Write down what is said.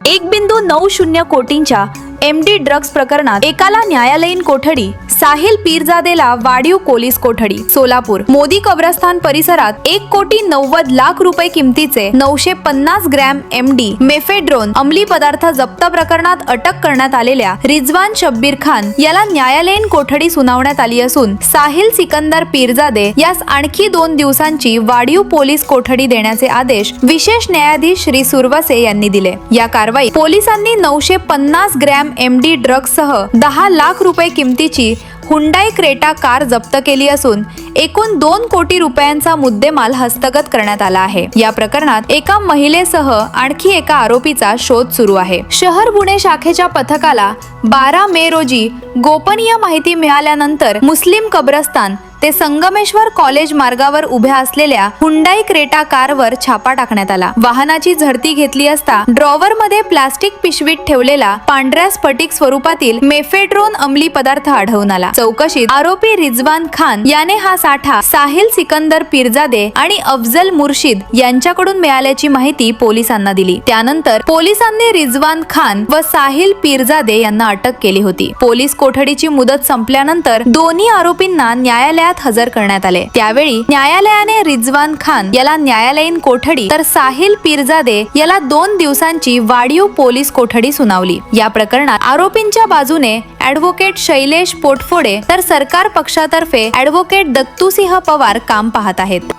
1.90 कोटींच्या MD drugs प्रकरणात एकाला न्यायालयीन कोठडी, साहिल पीरजादेला वाढीव पोलीस कोठडी. सोलापूर मोदी कब्रस्तान परिसरात 1,90,00,000 रुपये किमतीचे 950 ग्रॅम MD मेफेड्रोन अंमली पदार्थ जप्त प्रकरणात अटक करण्यात आलेल्या रिजवान शब्बीर खान याला न्यायालयीन कोठडी सुनावण्यात आली असून साहिल सिकंदर पीरजादे यास आणखी 2 दिवसांची वाढीव पोलीस कोठडी देण्याचे आदेश विशेष न्यायाधीश श्री सुरवसे यांनी दिले. या कारवाईत पोलिसांनी 950 ग्रॅम MD ड्रग्ज सह 10 लाख रुपये किमतीची हुंडाई क्रेटा कार जप्त केली असून एकूण 2 कोटी रुपयांचा मुद्देमाल हस्तगत करण्यात आला आहे. या प्रकरणात एका महिलेसह आणखी एका आरोपीचा शोध सुरू आहे. शहर गुन्हे शाखेच्या पथकाला 12 मे रोजी गोपनीय माहिती मिळाल्यानंतर मुस्लिम कब्रस्तान ते संगमेश्वर कॉलेज मार्गावर उभ्या असलेल्या हुंडाई क्रेटा कारवर छापा टाकण्यात आला. वाहनाची झडती घेतली असता ड्रॉवर मध्ये प्लास्टिक पिशवीत ठेवलेला पांढऱ्या स्फटिक स्वरूपातील मेफेड्रोन अंमली पदार्थ आढळून आला. चौकशीत आरोपी रिजवान खान याने हा साठा साहिल सिकंदर पीरजादे आणि अफजल मुर्शिद यांच्याकडून मिळाल्याची माहिती पोलिसांना दिली. त्यानंतर पोलिसांनी रिजवान खान व साहिल पीरजादे यांना अटक केली होती. पोलीस कोठडीची मुदत संपल्यानंतर दोन्ही आरोपींना न्यायालयात हजर करण्यात आले. त्यावेळी न्यायालयाने रिजवान खान याला न्यायालयीन कोठडी तर साहिल पीरजादे याला 2 दिवसांची वाढीव पोलीस कोठडी सुनावली. या प्रकरणात आरोपींच्या बाजूने ॲडव्होकेट शैलेश पोटफोडे तर सरकार पक्षातर्फे ॲडव्होकेट दत्तूसिंह पवार काम पाहत आहेत.